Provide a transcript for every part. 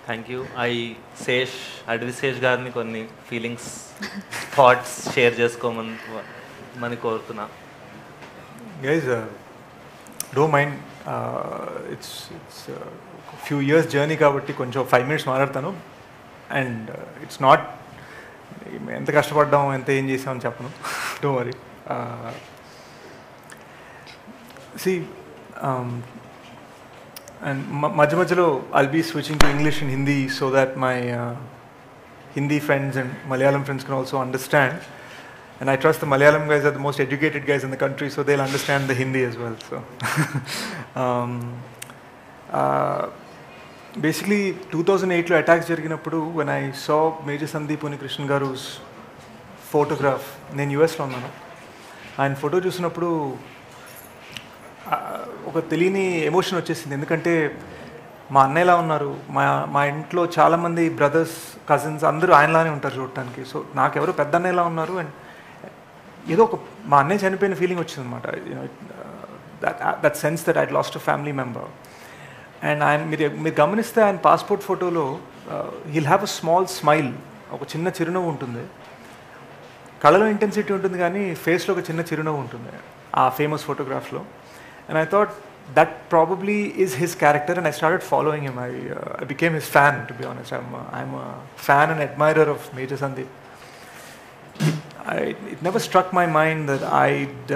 Thank you. అడవి శేష్ గారిని కొన్ని ఫీలింగ్స్ థాట్స్ షేర్ చేసుకోమని కోరుతున్నా. Guys, don't mind. It's a few years journey కాబట్టి కొంచెం 5 minutes మాట్లాడతాను. అండ్ ఇట్స్ నాట్ ఎంత కష్టపడ్డాం ఎంత ఏం చేసామని చెప్పను. Don't worry. సి అండ్ మధ్య మధ్యలో I'll be switching to English and Hindi so that my Hindi friends and Malayalam friends can also understand. And I trust the Malayalam guys are the most educated guys in the country, so they'll understand the Hindi as well. So, basically, 2008 lo attacks జరిగినప్పుడు when I saw Major Sandeep Unnikrishnan garu's photograph, నేను యుఎస్లో ఉన్నాను. ఆయన photo చూసినప్పుడు ఒక తెలియని emotion వచ్చేసింది. ఎందుకంటే మా అన్నయ్యలా ఉన్నారు, మా ఇంట్లో చాలామంది బ్రదర్స్ కజిన్స్ అందరూ ఆయనలానే ఉంటారు చూడటానికి. సో నాకెవరో పెద్ద అన్నయ్యలా ఉన్నారు. అండ్ ఏదో ఒక మా అన్నయ్య చనిపోయిన ఫీలింగ్ వచ్చింది అనమాట. That sense that I last a family member. And ఆయన మీరు గమనిస్తే ఆయన పాస్పోర్ట్ ఫోటోలో he'll have a small smile, ఒక చిన్న చిరునవ్వు ఉంటుంది. కళలో ఇంటెన్సిటీ ఉంటుంది కానీ ఫేస్లో ఒక చిన్న చిరునవ్వు ఉంటుంది ఆ ఫేమస్ ఫోటోగ్రాఫ్లో. And I thought that probably is his character, and I started following him. I became his fan, to be honest. I'm a fan and admirer of Major Sandeep. It never struck my mind that I'd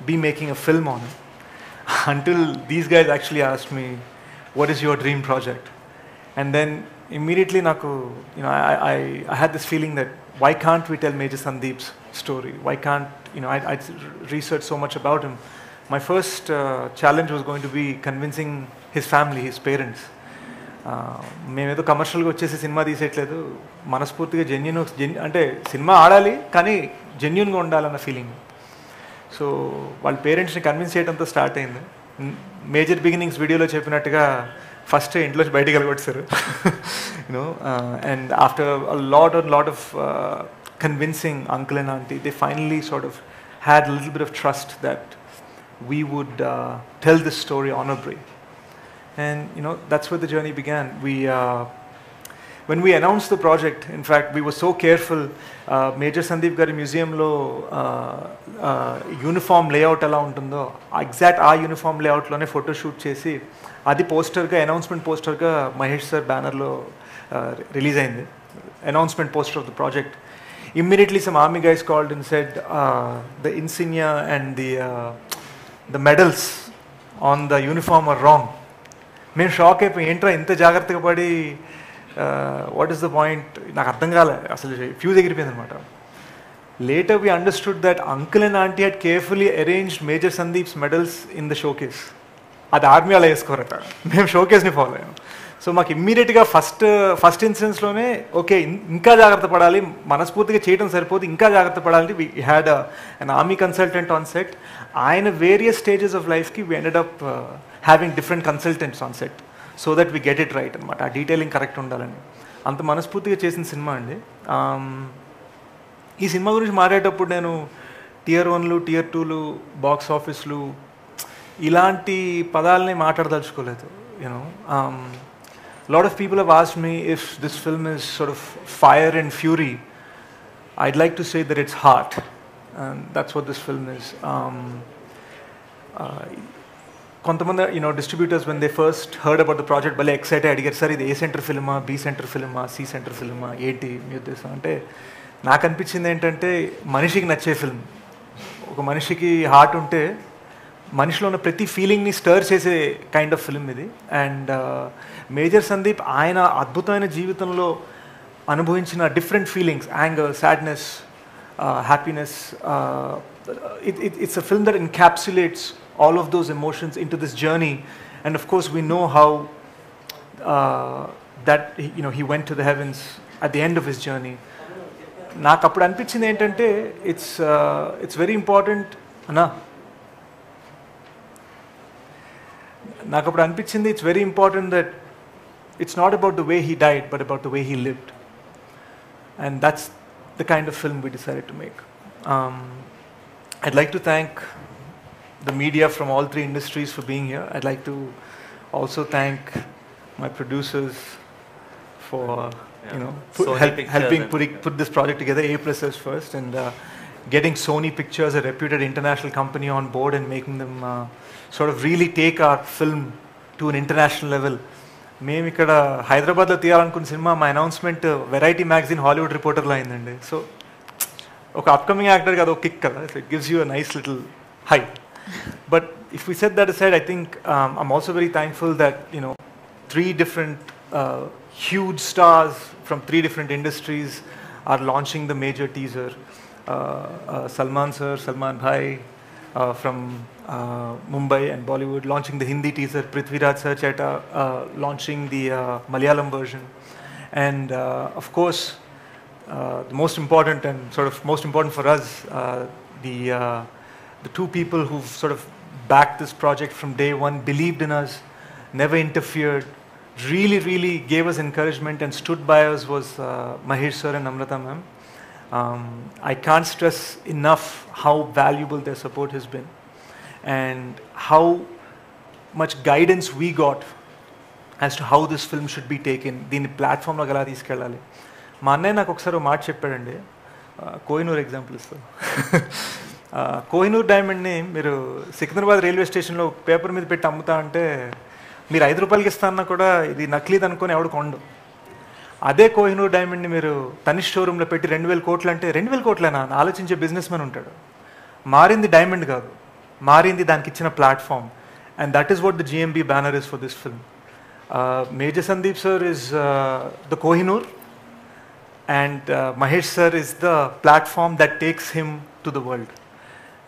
be making a film on him until these guys actually asked me, what is your dream project? And then immediately I had this feeling that why can't we tell Major Sandeep's story? Why can't, I researched so much about him. My first challenge was going to be convincing his family, his parents. మేమేదో కమర్షియల్గా వచ్చేసి cinema తీసేయట్లేదు, మనస్ఫూర్తిగా అంటే cinema ఆడాలి కానీ జెన్యున్గా ఉండాలన్న feeling. So వాళ్ళ పేరెంట్స్ని కన్విన్స్ చేయడంతో స్టార్ట్ అయింది. మేజర్ బిగినింగ్స్ వీడియోలో చెప్పినట్టుగా ఫస్ట్ ఇంట్లోంచి బయటికి వెళ్ళగొట్టారు. And after lot of convincing uncle and aunty, they finally sort of had little bit of trust that we would tell this story honorably. And that's where the journey began. When we announced the project, in fact, we were so careful. Major Sandeep Gari Museum lo uniform layout ala untundo, exact aa uniform layout lone photo shoot chesi adi poster ga, announcement poster ga Mahesh sir banner lo release ayindi. Announcement poster of the project. Immediately some army guys called and said the insignia and the medals on the uniform are wrong. మేము shock అయిపోయి ఏంట్రా ఇంత జాగ్రత్తగా పడి what is the point, నాకు అర్థం కాలే, అసలు ఫ్యూజ్ ఎగిరిపోయింది అనమాట. Later we understood that uncle and aunty had carefully arranged major Sandeep's medals in the showcase. అది ఆర్మీ అలా వేసుకోరట, మేము షోకేస్ని ఫాలో అయ్యాం. సో మాకు ఇమ్మీడియట్గా ఫస్ట్ ఇన్సిడెన్స్లోనే ఓకే ఇంకా జాగ్రత్త పడాలి, మనస్ఫూర్తిగా చేయడం సరిపోదు, ఇంకా జాగ్రత్త పడాలి. We had an army consultant on set. ఆయన వేరియస్ స్టేజెస్ ఆఫ్ లైఫ్కి we ended up having different consultants on set so that we get it right అనమాట. ఆ డీటెయిలింగ్ కరెక్ట్ ఉండాలని అంత మనస్ఫూర్తిగా చేసిన సినిమా అండి. ఈ సినిమా గురించి మాట్లాడేటప్పుడు నేను Tier 1లు Tier 2లు బాక్స్ ఆఫీస్లు ఇలాంటి పదాలని మాట్లాడదలుచుకోలేదు. A lot of people have asked me if this film is sort of fire and fury. I'd like to say that it's heart, and that's what this film is. Kontamanda, distributors, when they first heard about the project, bale excited adigaru, sir idi A center film ఆ, B center film ఆ, C center film ఆ, ఏంటి మీ ఉద్దేశం అంటే, నాకు అనిపించింది ఏంటంటే మనిషికి నచ్చే ఫిల్మ్. ఒక మనిషికి హార్ట్ ఉంటే మనిషిలో ఉన్న ప్రతి ఫీలింగ్ని స్టర్ చేసే కైండ్ ఆఫ్ ఫిల్మ్ ఇది. అండ్ మేజర్ సందీప్ ఆయన అద్భుతమైన జీవితంలో అనుభవించిన different feelings, anger, sadness, happiness, it's a film that ఎన్క్యాప్సులేట్స్ all of those emotions into this journey. And of course we know how that he went to the heavens at the end of his journey. నాకు అప్పుడు అనిపించింది ఏంటంటే it's very important అన్నా, నాకు అప్పుడు అనిపించింది it's very important that it's not about the way he died but about the way he lived. And that's the kind of film we decided to make. I'd like to thank the media from all three industries for being here. I'd like to also thank my producers, for Yeah. Sony Pictures helping and- put this project together. A++ first, and getting Sony Pictures, a reputed international company, on board and making them sort of really take our film to an international level. మేము ఇక్కడ హైదరాబాద్లో తీయాలనుకున్న cinema మా announcement variety magazine Hollywood రిపోర్టర్లో అయిందండి. So ఒక upcoming actor కదా, ఒక kick కదా, so it gives you a nice little high. But if we set that aside, I think I'm also very thankful that, you know, 3 different huge stars from 3 different industries are launching the major teaser. Salman sir, Salman bhai, from Mumbai and Bollywood, launching the Hindi teaser. Prithviraj sir Cheta launching the Malayalam version. And of course, the most important and sort of most important for us, the 2 people who've sort of backed this project from day one, believed in us, never interfered, really gave us encouragement and stood by us, was Mahesh sir and Namrata ma'am. I can't stress enough how valuable their support has been and how much guidance we got as to how this film should be taken. దీన్ని ప్లాట్ఫామ్లోకి ఎలా తీసుకెళ్ళాలి. మా అన్నయ్య నాకు ఒకసారి మాట చెప్పాడండి, Kohinoor example ఇస్తాను. కోహినూర్ డైమండ్ని మీరు సికింద్రాబాద్ రైల్వే స్టేషన్లో పేపర్ మీద పెట్టి అమ్ముతా అంటే మీరు 5 రూపాయలకి ఇస్తానన్నా కూడా ఇది నకిలీది అనుకొని ఎవడు కొండు. అదే కోహినూర్ డైమండ్ని మీరు తనిష్ షోరూంలో పెట్టి 2,000 కోట్లు అంటే 2,000 కోట్లేనా అని ఆలోచించే బిజినెస్ మ్యాన్ ఉంటాడు. మారింది డైమండ్ కాదు, మారింది దానికి ఇచ్చిన platform. And that is what the GMB banner is for this film. Major Sandeep sir is the Kohinoor and Mahesh sir is the platform that takes him to the world.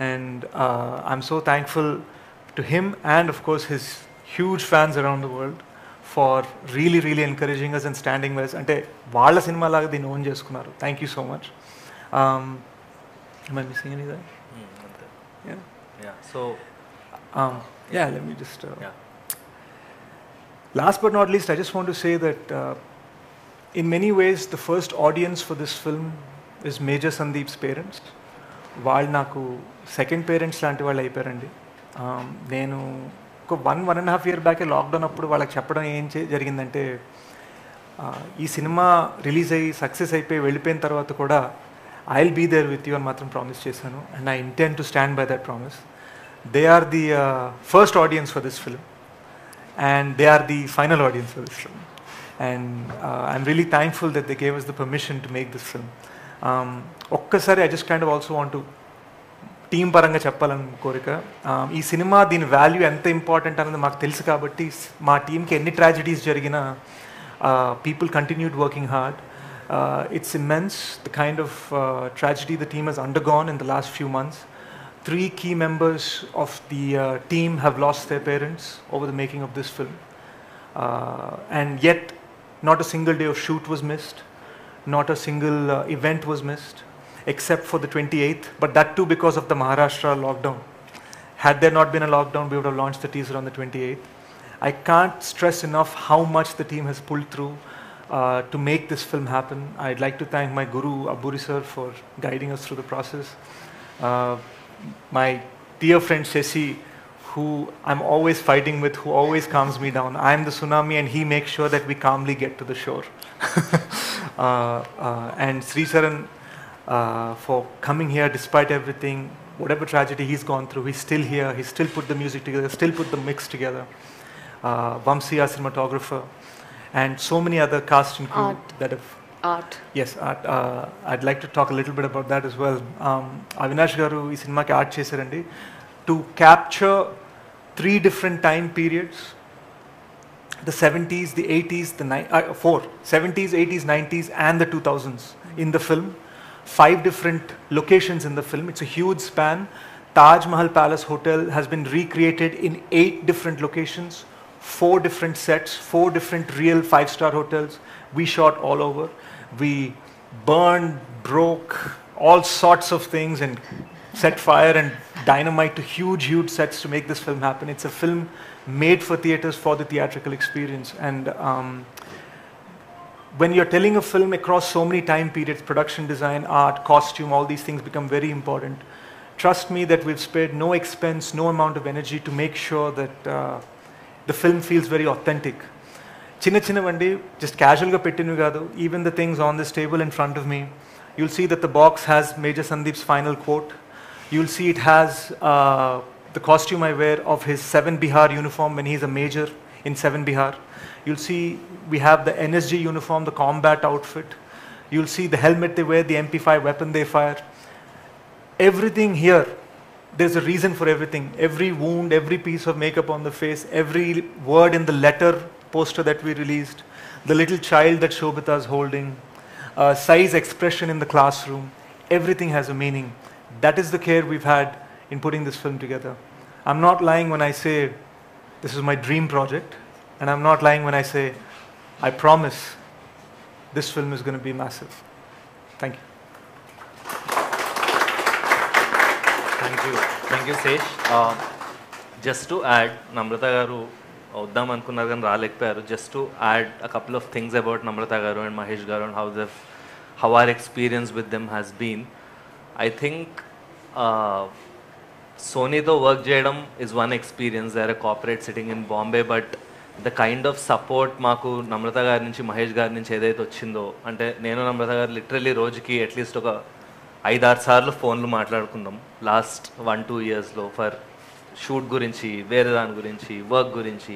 And I'm so thankful to him and of course his huge fans around the world for really encouraging us and standing with us. Ante vaalla cinema laga deen own cheskunnaru. Thank you so much. Am I missing anything? Yeah. So yeah, let me just yeah. Last but not least, I just want to say that in many ways the first audience for this film is Major Sandeep's parents. వాళ్ళు నాకు second parents లాంటి వాళ్ళు అయిపోయారండి. నేను ఒక 1.5 year బ్యాకే lockdown అప్పుడు వాళ్ళకి చెప్పడం జరిగిందంటే, ఈ సినిమా రిలీజ్ అయ్యి సక్సెస్ అయిపోయి వెళ్ళిపోయిన తర్వాత కూడా I will be there with you అని మాత్రం ప్రామిస్ చేశాను. And I intend to stand by that promise. They are the first audience for this film and they are the final audience for this film. And I'm really thankful that they gave us the permission to make this film. ఒక్కసారి I just kind of also want to team పరంగా చెప్పాలని కోరిక. ఈ cinema దీని value ఎంత important అనేది మాకు తెలుసు కాబట్టి మా టీంకి ఎన్ని ట్రాజడీస్ జరిగినా people continued working hard. It's immense, the kind of tragedy the team has undergone in the last few months. 3 key members of the team have lost their parents over the making of this film. And yet, not a single day of shoot was missed, not a single event was missed, except for the 28th, but that too because of the Maharashtra lockdown. Had there not been a lockdown, we would have launched the teaser on the 28th. I can't stress enough how much the team has pulled through to make this film happen. I'd like to thank my guru, Aburi sir, for guiding us through the process. My dear friend Shashi, who I'm always fighting with, who always calms me down. I'm the tsunami and he makes sure that we calmly get to the shore. And Sri Saran, for coming here despite everything, whatever tragedy he's gone through, he's still here, he still put the music together, still put the mix together. Vamsi, our cinematographer, and so many other cast and crew that have... Art. Yes, art. I'd like to talk a little bit about that as well. Avinash garu ee cinema ki art chesarandi to capture 3 different time periods: the 70s, the 80s, the 70s, 80s, 90s, and the 2000s in the film. 5 different locations in the film. It's a huge span. Taj Mahal Palace Hotel has been recreated in 8 different locations, 4 different sets, 4 different real 5-star hotels. We shot all over. We burned, broke all sorts of things and set fire and dynamite to huge sets to make this film happen. It's a film made for theaters, for the theatrical experience. And when you're telling a film across so many time periods, production design, art, costume, all these things become very important. Trust me that we've spared no expense, no amount of energy to make sure that the film feels very authentic. చిన్న చిన్నవండి, just క్యాజువల్గా పెట్టినవి కాదు. Even the things on this table in front of me, you'll see that the box has Major Sandeep's final quote. You'll see it has the costume I wear of his 7 Bihar uniform when he's a major in 7 Bihar. You'll see we have the NSG uniform, the combat outfit. You'll see the helmet they wear, the MP5 weapon they fire. Everything here, there's a reason for everything. Every wound, every piece of makeup on the face, every word in the letter poster that we released, the little child that Shobhita is holding, Sai's expression in the classroom, everything has a meaning. That is the care we've had in putting this film together. I'm not lying when I say this is my dream project, and I'm not lying when I say I promise this film is going to be massive. Thank you. Thank you, Sesh. Just to add, Namrata garu వద్దాం అనుకున్నారు కానీ రాలేకపోయారు. Just to add a couple of things about Namrata garu and Mahesh garu and how our experience with them has been. I think సోనీతో work చేయడం is one experience. They are a corporate sitting in Bombay, but the kind of support మాకు నమ్రత గారి నుంచి మహేష్ గారి నుంచి ఏదైతే వచ్చిందో, అంటే నేను నమ్రత గారు లిటరల్లీ రోజుకి అట్లీస్ట్ ఒక 5-6 సార్లు ఫోన్లు మాట్లాడుకుందాం లాస్ట్ 1-2 ఇయర్స్లో ఫర్ షూట్ గురించి, వేరే దాని గురించి, వర్క్ గురించి.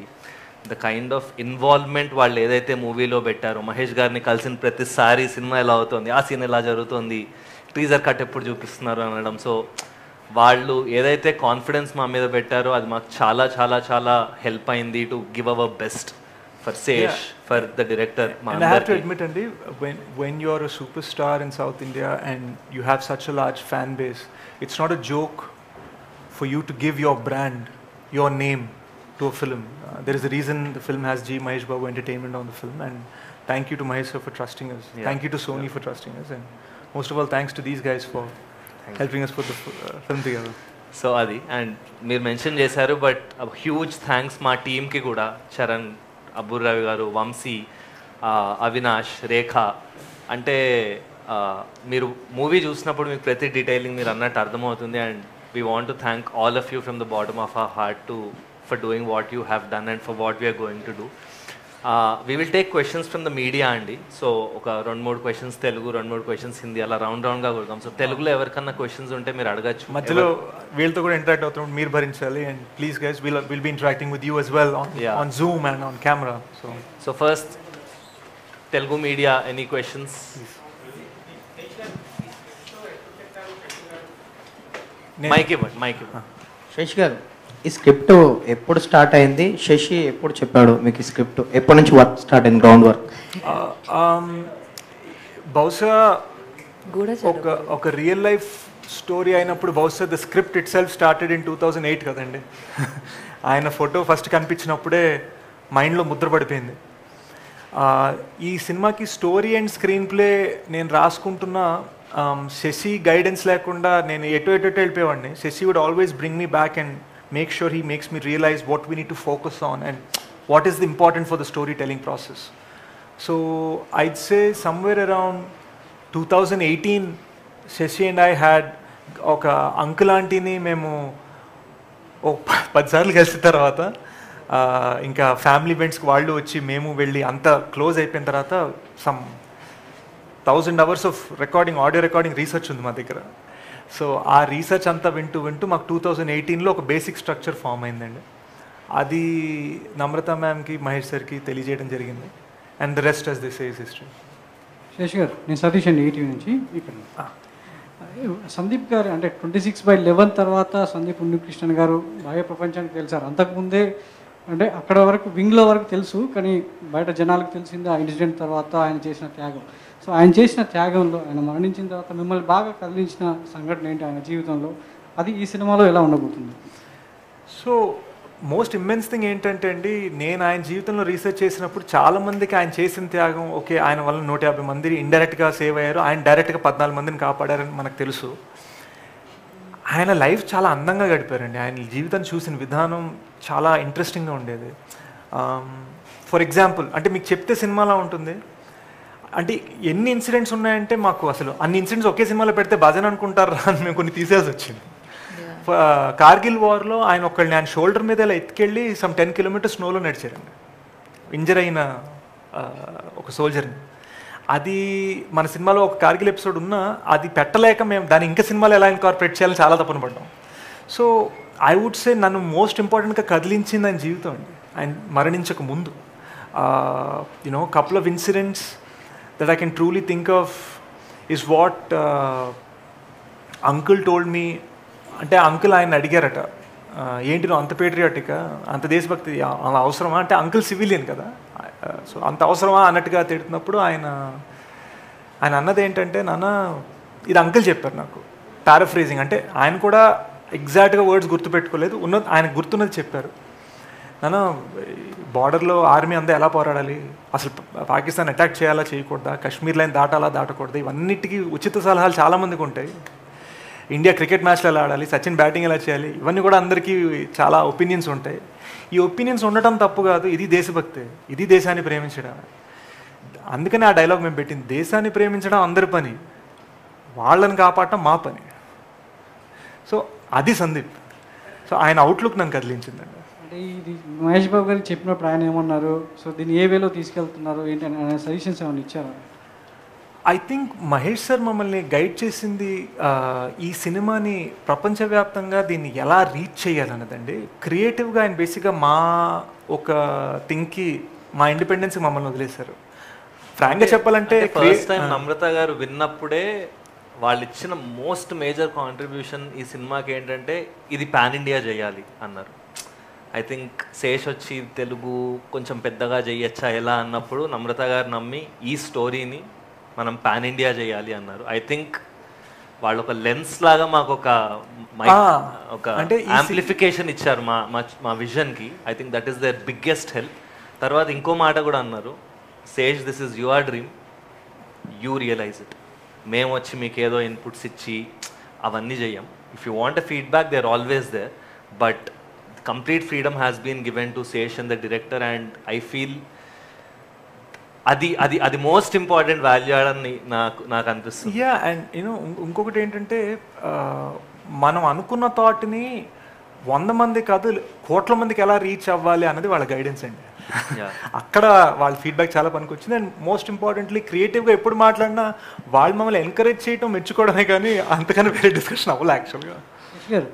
ద కైండ్ ఆఫ్ ఇన్వాల్వ్మెంట్ వాళ్ళు ఏదైతే మూవీలో పెట్టారో, మహేష్ గారిని కలిసిన ప్రతిసారి సినిమా ఎలా అవుతుంది, ఆ సీన్ ఎలా జరుగుతుంది, టీజర్ కట్ ఎప్పుడు చూపిస్తున్నారు అనడం. సో వాళ్ళు ఏదైతే కాన్ఫిడెన్స్ మా మీద పెట్టారో అది మాకు చాలా చాలా చాలా హెల్ప్ అయింది to give our best for Shesh, for the director. And I have to admit, Andy, when you are a superstar in South India and you have such a large fan base, it's not a joke for you to give your brand, your name to a film. There is a reason the film has G. Mahesh Babu Entertainment on the film, and thank you to Mahesh sir for trusting us. Yeah. Thank you to Sony for trusting us, and most of all thanks to these guys for helping us put the film together. So అది, and మీరు mention చేశారు, but huge thanks మా టీమ్కి కూడా. చరణ్, అబ్బూర్ రవి గారు, వంశీ, అవినాష్, రేఖ. అంటే మీరు movie చూసినప్పుడు మీకు ప్రతి డీటెయిలింగ్ మీరు అన్నట్టు అర్థమవుతుంది. And we want to thank all of you from the bottom of our heart for doing what you have done and for what we are going to do. We will take questions from the media అండి. So ఒక 2-3 questions Telugu, 2-3 questions Hindi, అలా రౌండ్గా కొడతాం. So తెలుగులో ఎవరికన్నా questions ఉంటే మీరు అడగచ్చు. మధ్యలో వీళ్ళతో కూడా ఇంటరాక్ట్ అవుతున్నప్పుడు మీరు భరించాలి. And please guys, we'll be interacting with you as well on Zoom and on camera. So first, Telugu media, any questions? Mic ఇవ్వండి. శశి గారు, ఈ స్క్రిప్ట్ ఎప్పుడు స్టార్ట్ అయింది? శశి ఎప్పుడు చెప్పాడు మీకు ఈ స్క్రిప్ట్? ఎప్పటి నుంచి వర్క్ స్టార్ట్ అయింది, గ్రౌండ్ వర్క్? బహుశా ఒక రియల్ లైఫ్ స్టోరీ అయినప్పుడు బహుశా the script it self started in 2008 కదండి. ఆయన ఫోటో ఫస్ట్ కనిపించినప్పుడే మైండ్లో ముద్ర పడిపోయింది. ఈ సినిమాకి స్టోరీ అండ్ స్క్రీన్ ప్లే నేను రాసుకుంటున్నా. శశి గైడెన్స్ లేకుండా నేను ఎటు వెళ్ళిపోయేవాడిని. Shashi would always bring me back and make sure he makes me realise what we need to focus on and what is the important for the story telling process. So I'd say somewhere around 2018 Shashi and I had ఒక uncle ఆంటీని మేము 10 సార్లు కలిసిన తర్వాత, ఇంకా family ఈవెంట్స్కి వాళ్ళు వచ్చి మేము వెళ్ళి అంత క్లోజ్ అయిపోయిన తర్వాత some 1000 hours of recording, audio recording research ఉంది మా దగ్గర. సో ఆ రీసెర్చ్ అంతా వింటూ మాకు 2018లో ఒక బేసిక్ స్ట్రక్చర్ ఫామ్ అయిందండి. అది నమ్రత మ్యామ్కి, మహేష్ సార్కి తెలియజేయడం జరిగింది. And the rest as they say is history. Shesh garu, నేను సతీష్ అండి, ఈటీవీ నుంచి. ఇక్కడ సందీప్ గారు అంటే 26/11 తర్వాత సందీప్ ఉన్నికృష్ణన్ గారు బాహ్య ప్రపంచానికి తెలిసారు. అంతకుముందే అంటే అక్కడ వరకు వింగ్లో వరకు తెలుసు, కానీ బయట జనాలకు తెలిసింది ఆ ఇన్సిడెంట్ తర్వాత ఆయన చేసిన త్యాగం. సో ఆయన చేసిన త్యాగంలో, ఆయన మరణించిన తర్వాత మిమ్మల్ని బాగా కదిలించిన సంఘటన ఏంటి ఆయన జీవితంలో? అది ఈ సినిమాలో ఎలా ఉండబోతుంది? సో మోస్ట్ ఇమ్మెన్స్ థింగ్ ఏంటంటే అండి, నేను ఆయన జీవితంలో రీసెర్చ్ చేసినప్పుడు చాలామందికి ఆయన చేసిన త్యాగం, ఓకే ఆయన వల్ల 150 మంది ఇండైరెక్ట్గా సేవ్ అయ్యారు, ఆయన డైరెక్ట్గా 14 మందిని కాపాడారని మనకు తెలుసు. ఆయన లైఫ్ చాలా అందంగా గడిపారండి. ఆయన జీవితాన్ని చూసిన విధానం చాలా ఇంట్రెస్టింగ్గా ఉండేది. ఫర్ ఎగ్జాంపుల్, అంటే మీకు చెప్తే సినిమాలా ఉంటుంది. అంటే ఎన్ని ఇన్సిడెంట్స్ ఉన్నాయంటే మాకు అసలు అన్ని ఇన్సిడెంట్స్ ఒకే సినిమాలో పెడితే భజన అనుకుంటారు అని మేము కొన్ని తీసేసి వచ్చింది. కార్గిల్ వార్లో ఆయన షోల్డర్ మీద ఇలా ఎత్తుకెళ్ళి సమ్ 10 kilometers స్నోలో నడిచారండి. ఇంజర్ అయిన ఒక సోల్జర్ని. అది మన సినిమాలో ఒక కార్గిల్ ఎపిసోడ్ ఉన్నా అది పెట్టలేక మేము దాన్ని ఇంకా సినిమాలో ఎలా ఇన్కార్పొరేట్ చేయాలని చాలా తపన పడ్డాం. సో ఐ వుడ్ సే నన్ను మోస్ట్ ఇంపార్టెంట్గా కదిలించింది ఆయన జీవితం అండి, ఆయన మరణించక ముందు. You know couple of incidents that I can truly think of is what uncle told me. అంటే అంకుల్ ఆయన అడిగారట, ఏంటి నువ్వు అంత పేట్రియాటిక్, అంత దేశభక్తి అలా అవసరమా అంటే, అంకుల్ సివిలియన్ కదా, సో అంత అవసరమా అన్నట్టుగా తిడుతున్నప్పుడు ఆయన అన్నది ఏంటంటే, నాన్న ఇది అంకుల్ చెప్పారు నాకు, పారాఫ్రేజింగ్, అంటే ఆయన కూడా ఎగ్జాక్ట్గా వర్డ్స్ గుర్తుపెట్టుకోలేదు, ఆయన గుర్తున్నది చెప్పారు. నాన్న బార్డర్లో ఆర్మీ అంతా ఎలా పోరాడాలి, అసలు పాకిస్తాన్ అటాక్ చేయాలా చేయకూడదా, కాశ్మీర్ లైన్ దాటాలా దాటకూడదు, ఇవన్నిటికీ ఉచిత సలహాలు చాలామందికి ఉంటాయి. ఇండియా క్రికెట్ మ్యాచ్లు ఎలా ఆడాలి, సచిన్ బ్యాటింగ్ ఎలా చేయాలి, ఇవన్నీ కూడా అందరికీ చాలా ఒపీనియన్స్ ఉంటాయి. ఈ ఒపీనియన్స్ ఉండటం తప్పు కాదు, ఇది దేశభక్తి, ఇది దేశాన్ని ప్రేమించడం. అందుకని ఆ డైలాగ్ మేము పెట్టింది, దేశాన్ని ప్రేమించడం అందరి పని, వాళ్ళని కాపాడటం మా పని. సో అది సందీప్. సో ఆయన అవుట్లుక్ నన్ను కదిలించిందండి. అంటే ఇది మహేష్ బాబు గారికి చెప్పినప్పుడు ఆయన ఏమన్నారు, సో దీన్ని ఏ వేలో తీసుకెళ్తున్నారు ఏంటి అని సజెషన్స్ ఏమైనా ఇచ్చారా? ఐ థింక్ మహేష్ సార్ మమ్మల్ని గైడ్ చేసింది ఈ సినిమాని ప్రపంచవ్యాప్తంగా దీన్ని ఎలా రీచ్ చేయాలన్నదండి. క్రియేటివ్గా ఆయన బేసిక్గా మా ఒక థింగ్కి, మా ఇండిపెండెన్స్కి మమ్మల్ని వదిలేశారు. ఫ్రాంక్గా చెప్పాలంటే ఫస్ట్ టైం నమ్రత గారు విన్నప్పుడే వాళ్ళు ఇచ్చిన మోస్ట్ మేజర్ కాంట్రిబ్యూషన్ ఈ సినిమాకి ఏంటంటే, ఇది పాన్ ఇండియా చేయాలి అన్నారు. ఐ థింక్ శేష్ వచ్చి తెలుగు కొంచెం పెద్దగా చేయొచ్చా ఎలా అన్నప్పుడు నమ్రత గారు నమ్మి ఈ స్టోరీని మనం పాన్ ఇండియా చేయాలి అన్నారు. ఐ థింక్ వాళ్ళు ఒక లెన్స్ లాగా మాకు ఒక అంటే యాంప్లిఫికేషన్ ఇచ్చారు మా విజన్కి. I think that is the biggest help. తర్వాత ఇంకో మాట కూడా అన్నారు, Sesh this is your dream, you realise it. మేము వచ్చి మీకు ఏదో ఇన్పుట్స్ ఇచ్చి అవన్నీ చెయ్యం. If you want a feedback they are always there, but complete freedom has been given to Sesh and the director. And I feel అది మోస్ట్ ఇంపార్టెంట్ వాల్యూ అని నాకు అనిపిస్తుంది. యా, అండ్ యూనో ఇంకొకటి ఏంటంటే, మనం అనుకున్న థాట్ని 100 మంది కాదు కోట్ల మందికి ఎలా రీచ్ అవ్వాలి అన్నది వాళ్ళ గైడెన్స్ అండి. అక్కడ వాళ్ళ ఫీడ్బ్యాక్ చాలా పనికి వచ్చింది. అండ్ మోస్ట్ ఇంపార్టెంట్లీ క్రియేటివ్గా ఎప్పుడు మాట్లాడినా వాళ్ళు మమ్మల్ని ఎంకరేజ్ చేయడం, మెచ్చుకోవడమే కానీ అంతకన్నా వేరే డిస్కషన్ అవ్వాలి యాక్చువల్గా. గారు